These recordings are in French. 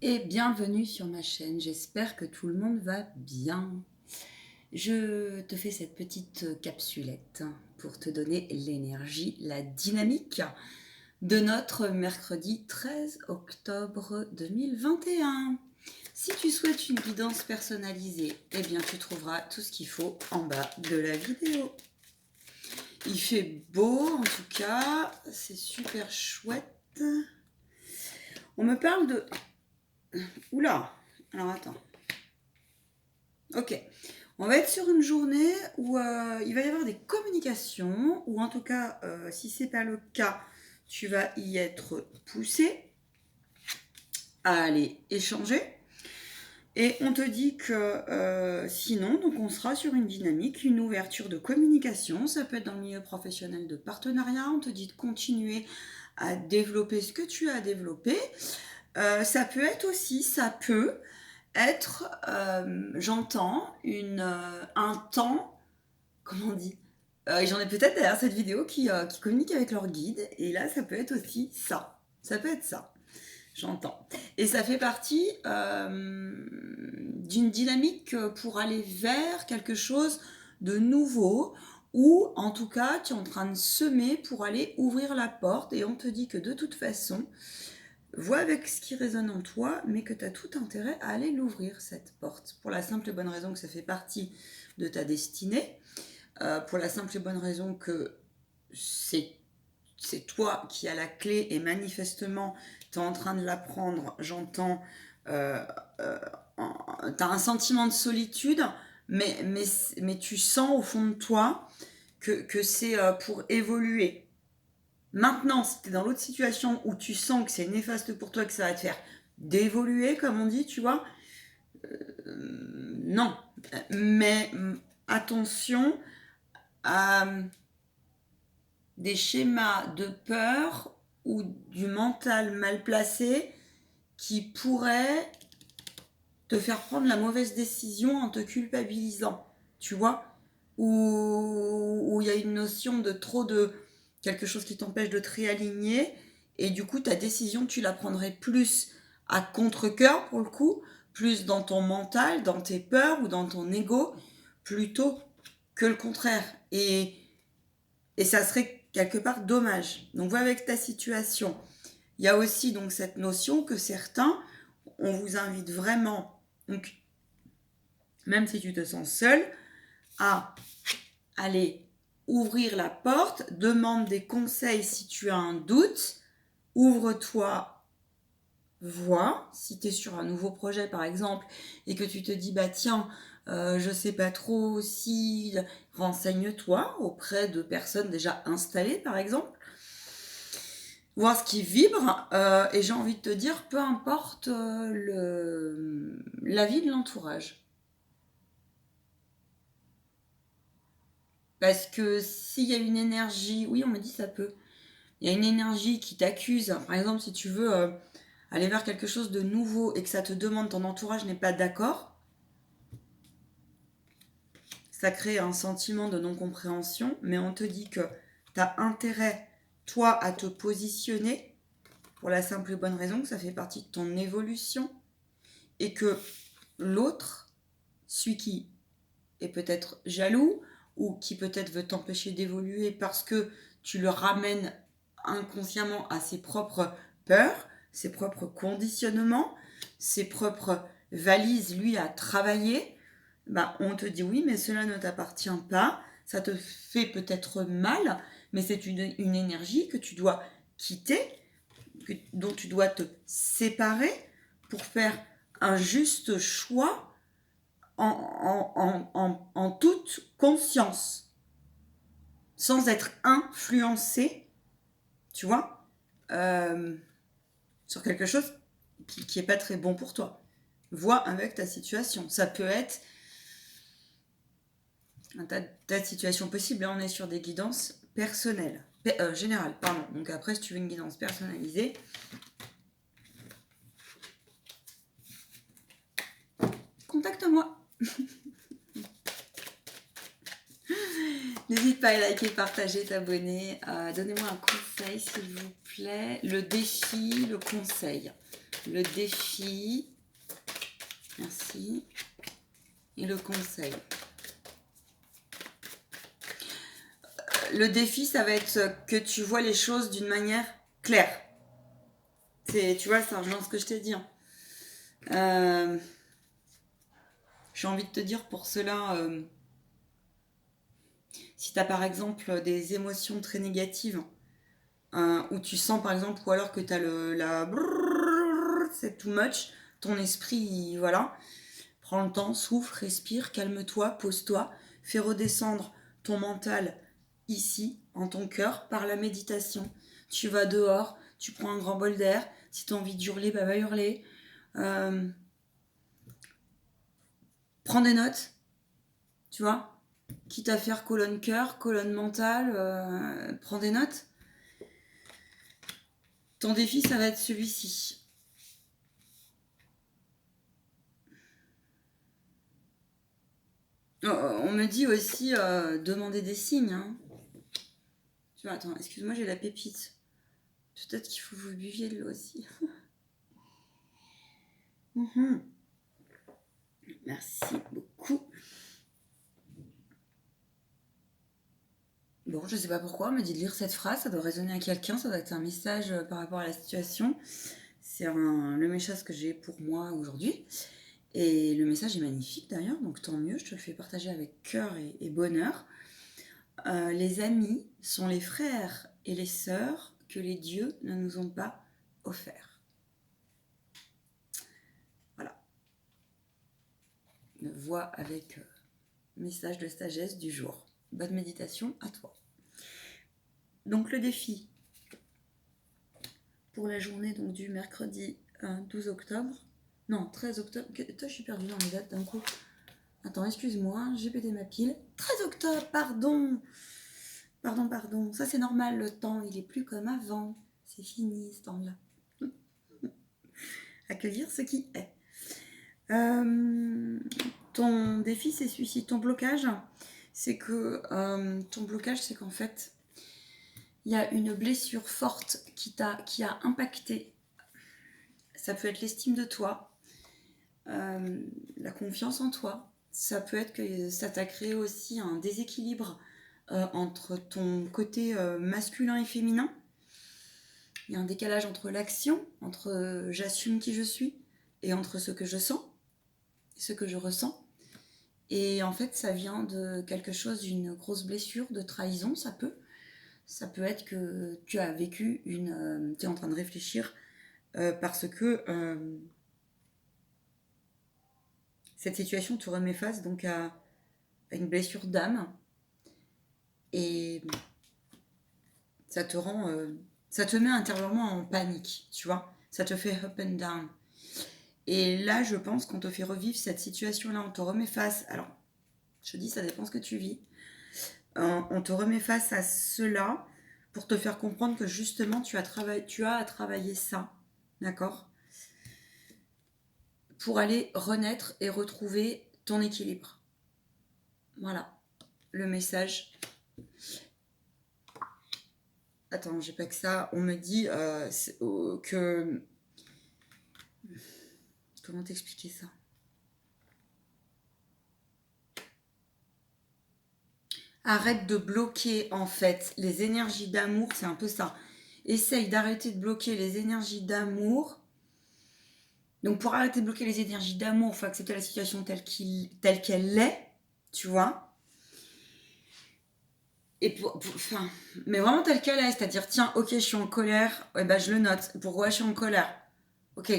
Et bienvenue sur ma chaîne, j'espère que tout le monde va bien. Je te fais cette petite capsulette pour te donner l'énergie, la dynamique de notre mercredi 13 octobre 2021. Si tu souhaites une guidance personnalisée, eh bien tu trouveras tout ce qu'il faut en bas de la vidéo. Il fait beau en tout cas, c'est super chouette. On me parle de... Oula, alors attends. Ok, on va être sur une journée où il va y avoir des communications, ou en tout cas, si c'est pas le cas, tu vas y être poussé à aller échanger. Et on te dit que sinon, donc on sera sur une dynamique, une ouverture de communication. Ça peut être dans le milieu professionnel de partenariat. On te dit de continuer à développer ce que tu as développé. Ça peut être aussi, ça peut être, j'entends, un temps, comment on dit, et j'en ai peut-être derrière cette vidéo qui communiquent avec leur guide, et là ça peut être aussi ça. Ça peut être ça, j'entends. Et ça fait partie d'une dynamique pour aller vers quelque chose de nouveau, ou en tout cas tu es en train de semer pour aller ouvrir la porte, et on te dit que de toute façon, vois avec ce qui résonne en toi, mais que tu as tout intérêt à aller l'ouvrir, cette porte. Pour la simple et bonne raison que ça fait partie de ta destinée, pour la simple et bonne raison que c'est toi qui as la clé, et manifestement, tu es en train de l'apprendre, j'entends, euh, euh, tu as un sentiment de solitude, mais tu sens au fond de toi que c'est pour évoluer. Maintenant, si tu es dans l'autre situation où tu sens que c'est néfaste pour toi, que ça va te faire d'évoluer, comme on dit, tu vois, non. Mais attention à des schémas de peur ou du mental mal placé qui pourraient te faire prendre la mauvaise décision en te culpabilisant, tu vois, où il y a une notion de trop de quelque chose qui t'empêche de te réaligner, et du coup ta décision tu la prendrais plus à contre-cœur pour le coup, plus dans ton mental, dans tes peurs ou dans ton ego, plutôt que le contraire. Et ça serait quelque part dommage. Donc vois avec ta situation. Il y a aussi donc cette notion que certains, on vous invite vraiment, donc même si tu te sens seul, à aller ouvrir la porte, demande des conseils si tu as un doute, ouvre-toi, vois, si tu es sur un nouveau projet par exemple, et que tu te dis, bah tiens, je sais pas trop si, renseigne-toi auprès de personnes déjà installées par exemple, voir ce qui vibre, et j'ai envie de te dire, peu importe l'avis de l'entourage. Parce que s'il y a une énergie, oui, on me dit ça peut. Il y a une énergie qui t'accuse. Par exemple, si tu veux aller vers quelque chose de nouveau et que ça te demande, ton entourage n'est pas d'accord, ça crée un sentiment de non-compréhension, mais on te dit que tu as intérêt, toi, à te positionner pour la simple et bonne raison que ça fait partie de ton évolution, et que l'autre, celui qui est peut-être jaloux ou qui peut-être veut t'empêcher d'évoluer parce que tu le ramènes inconsciemment à ses propres peurs, ses propres conditionnements, ses propres valises, lui, à travailler, bah, on te dit oui, mais cela ne t'appartient pas, ça te fait peut-être mal, mais c'est une énergie que tu dois quitter, dont tu dois te séparer pour faire un juste choix en toute conscience, sans être influencé, tu vois, euh, sur quelque chose qui est pas très bon pour toi. Vois avec ta situation. Ça peut être un tas de situations possibles. Là, on est sur des guidances personnelles, générales, pardon. Donc après, si tu veux une guidance personnalisée, contacte-moi. N'hésite pas à liker, partager, t'abonner. Donnez-moi un conseil, s'il vous plaît. Le défi, le conseil. le défi, merci, et le conseil. Le défi, ça va être que tu vois les choses d'une manière claire. Tu vois, ça rejoint ce que je t'ai dit. J'ai envie de te dire pour cela, si tu as par exemple des émotions très négatives, où tu sens par exemple, ou alors que tu as c'est too much, ton esprit, voilà, prends le temps, souffle, respire, calme-toi, pose-toi, fais redescendre ton mental ici, en ton cœur, par la méditation. Tu vas dehors, tu prends un grand bol d'air, si tu as envie d'hurler, bah va hurler. Prends des notes, tu vois, quitte à faire colonne cœur, colonne mentale, prends des notes. Ton défi, ça va être celui-ci. On me dit aussi demander des signes. Hein. Tu vois, attends, excuse-moi, j'ai la pépite. Peut-être qu'il faut que vous buviez de l'eau aussi. Merci beaucoup. Bon, je sais pas pourquoi, on me dit de lire cette phrase, ça doit résonner à quelqu'un, ça doit être un message par rapport à la situation. C'est le message que j'ai pour moi aujourd'hui. Et le message est magnifique d'ailleurs, donc tant mieux, je te le fais partager avec cœur et bonheur. Les amis sont les frères et les sœurs que les dieux ne nous ont pas offerts. Voilà. Me vois avec message de sagesse du jour. Bonne méditation à toi. Donc le défi pour la journée donc, du mercredi 12 octobre. Non, 13 octobre. Toi, je suis perdue dans les dates d'un coup. Attends, excuse-moi, j'ai pété ma pile. 13 octobre, pardon. Pardon. Ça, c'est normal, le temps, il est plus comme avant. C'est fini, ce temps-là. Accueillir ce qui est. Ton défi, c'est celui-ci. Ton blocage, c'est que... ton blocage, c'est qu'en fait, il y a une blessure forte qui a impacté. Ça peut être l'estime de toi, la confiance en toi. Ça peut être que ça t'a créé aussi un déséquilibre entre ton côté masculin et féminin. Il y a un décalage entre l'action, entre j'assume qui je suis, et entre ce que je sens, et ce que je ressens. Et en fait, ça vient de quelque chose, d'une grosse blessure, de trahison, ça peut. Ça peut être que tu as vécu tu es en train de réfléchir parce que cette situation te remet face donc à une blessure d'âme. Et ça te rend... ça te met intérieurement en panique, tu vois. Ça te fait up and down. Et là, je pense qu'on te fait revivre cette situation-là. On te remet face... Alors, je dis, ça dépend ce que tu vis. On te remet face à cela pour te faire comprendre que justement, tu as à travailler ça. D'accord ? Pour aller renaître et retrouver ton équilibre. Voilà. Le message... Attends, j'ai pas que ça. On me dit que... Comment t'expliquer ça ? Arrête de bloquer, en fait, les énergies d'amour. C'est un peu ça. Essaye d'arrêter de bloquer les énergies d'amour. Donc, pour arrêter de bloquer les énergies d'amour, il faut accepter la situation telle qu'elle est. Tu vois ? Et mais vraiment telle qu'elle est, c'est-à-dire, tiens, ok, je suis en colère, ouais, bah, je le note. Pourquoi je suis en colère ? Ok,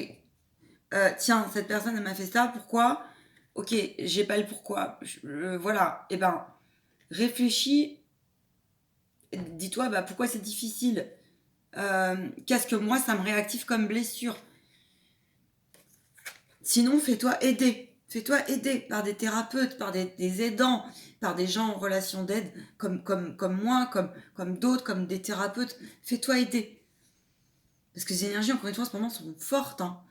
tiens, cette personne, elle m'a fait ça, pourquoi ? Ok, j'ai pas le pourquoi. Voilà, et ben, réfléchis, dis-toi, bah, pourquoi c'est difficile ? Qu'est-ce que moi, ça me réactive comme blessure ? Sinon, fais-toi aider. Fais-toi aider par des thérapeutes, par des aidants, par des gens en relation d'aide, comme moi, comme d'autres, comme des thérapeutes. Fais-toi aider. Parce que les énergies, encore une fois, en ce moment, sont fortes. Hein.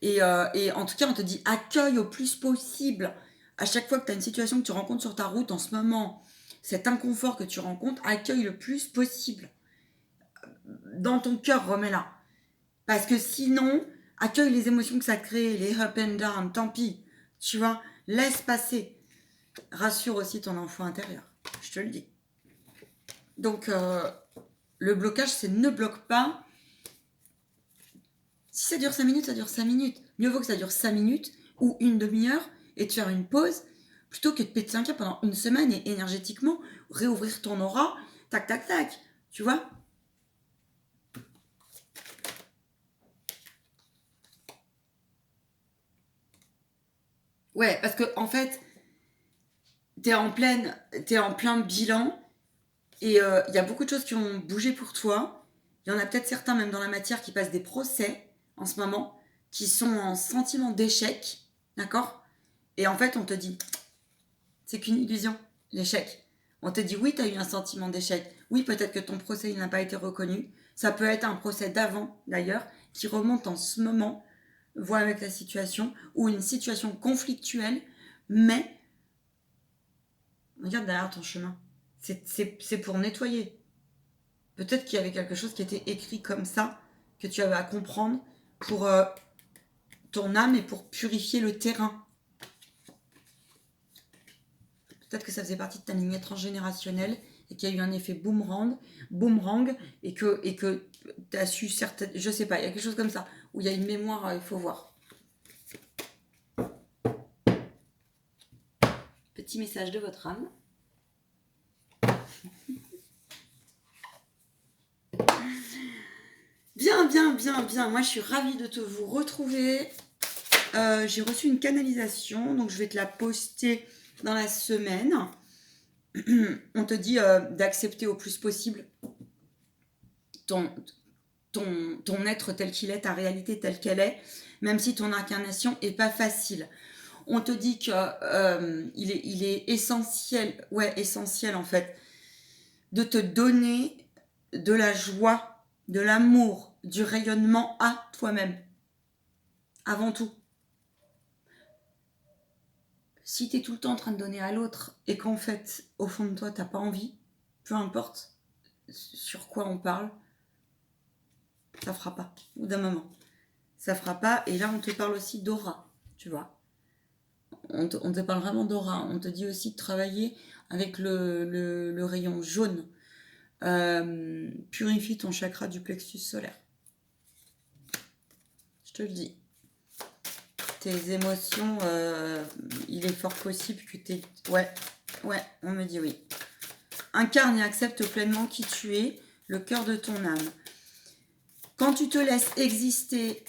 Et en tout cas, on te dit accueille au plus possible. À chaque fois que tu as une situation que tu rencontres sur ta route en ce moment, cet inconfort que tu rencontres, accueille le plus possible. Dans ton cœur, remets-la. Parce que sinon, Accueille les émotions que ça crée, les up and down, tant pis. Tu vois, laisse passer. Rassure aussi ton enfant intérieur, je te le dis. Donc, le blocage, c'est ne bloque pas. Si ça dure 5 minutes, ça dure 5 minutes. Mieux vaut que ça dure 5 minutes ou une demi-heure et de faire une pause plutôt que de péter un câble pendant une semaine et énergétiquement réouvrir ton aura, tac, tac, tac. Tu vois? Ouais, parce que en fait, t'es en plein bilan et il y a beaucoup de choses qui ont bougé pour toi. Il y en a peut-être certains, même dans la matière, qui passent des procès en ce moment, qui sont en sentiment d'échec, d'accord? Et en fait, on te dit, c'est qu'une illusion, l'échec. On te dit, oui, tu as eu un sentiment d'échec. Oui, peut-être que ton procès, il n'a pas été reconnu. Ça peut être un procès d'avant, d'ailleurs, qui remonte en ce moment, voit avec la situation, ou une situation conflictuelle, mais regarde derrière ton chemin. C'est pour nettoyer. Peut-être qu'il y avait quelque chose qui était écrit comme ça, que tu avais à comprendre pour ton âme et pour purifier le terrain. Peut-être que ça faisait partie de ta lignée transgénérationnelle et qu'il y a eu un effet boomerang et que tu as su certaines... Je sais pas, il y a quelque chose comme ça, où il y a une mémoire, il faut voir. Petit message de votre âme. Bien. Moi, je suis ravie de vous retrouver. J'ai reçu une canalisation, donc je vais te la poster dans la semaine. On te dit d'accepter au plus possible ton être tel qu'il est, ta réalité telle qu'elle est, même si ton incarnation est pas facile. On te dit que il est essentiel en fait, de te donner de la joie, de l'amour, du rayonnement à toi-même. Avant tout. Si tu es tout le temps en train de donner à l'autre et qu'en fait, au fond de toi, t'as pas envie, peu importe sur quoi on parle, ça fera pas. Au bout d'un moment. Ça fera pas. Et là, on te parle aussi d'aura, tu vois. On te parle vraiment d'aura. On te dit aussi de travailler avec le rayon jaune. Purifie ton chakra du plexus solaire. Je te le dis. Tes émotions, il est fort possible que t'aies... Ouais, on me dit oui. Incarne et accepte pleinement qui tu es, le cœur de ton âme. Quand tu te laisses exister,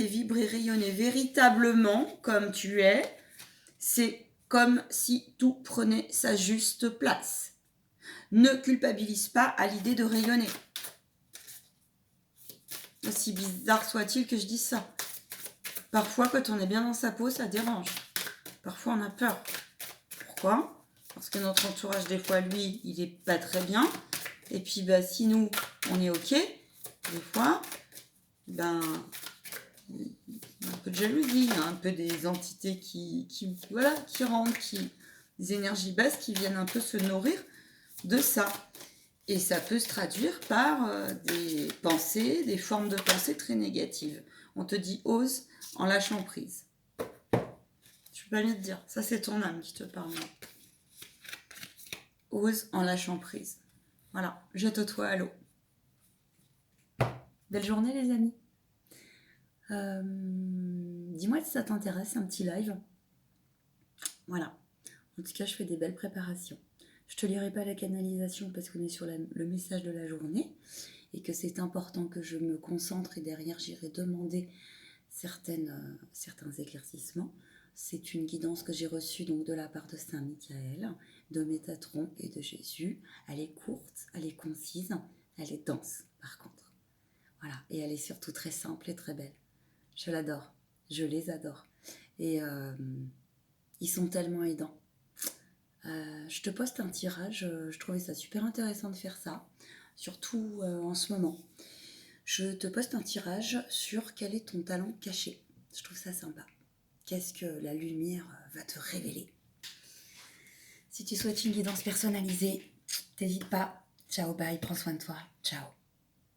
vibrer, rayonner véritablement comme tu es, c'est comme si tout prenait sa juste place. Ne culpabilise pas à l'idée de rayonner. Aussi bizarre soit-il que je dise ça. Parfois, quand on est bien dans sa peau, ça dérange. Parfois, on a peur. Pourquoi ? Parce que notre entourage, des fois, lui, il est pas très bien. Et puis, si nous, on est OK, des fois, un peu de jalousie, un peu des entités qui rentrent, des énergies basses qui viennent un peu se nourrir de ça. Et ça peut se traduire par des pensées, des formes de pensée très négatives. On te dit ose en lâchant prise. Je peux pas mieux te dire. Ça, c'est ton âme qui te parle. Ose en lâchant prise. Voilà, jette-toi à l'eau. Belle journée, les amis. Dis-moi si ça t'intéresse, un petit live. Voilà. En tout cas, je fais des belles préparations. Je te lirai pas la canalisation parce qu'on est sur le message de la journée et que c'est important que je me concentre et derrière j'irai demander certains éclaircissements. C'est une guidance que j'ai reçue donc de la part de Saint Michael, de Métatron et de Jésus. Elle est courte, elle est concise, elle est dense par contre. Voilà, et elle est surtout très simple et très belle. Je l'adore, je les adore. Et ils sont tellement aidants. Je te poste un tirage, je trouvais ça super intéressant de faire ça, surtout en ce moment. Je te poste un tirage sur quel est ton talent caché. Je trouve ça sympa. Qu'est-ce que la lumière va te révéler? Si tu souhaites une guidance personnalisée, n'hésite pas. Ciao, bye, prends soin de toi. Ciao.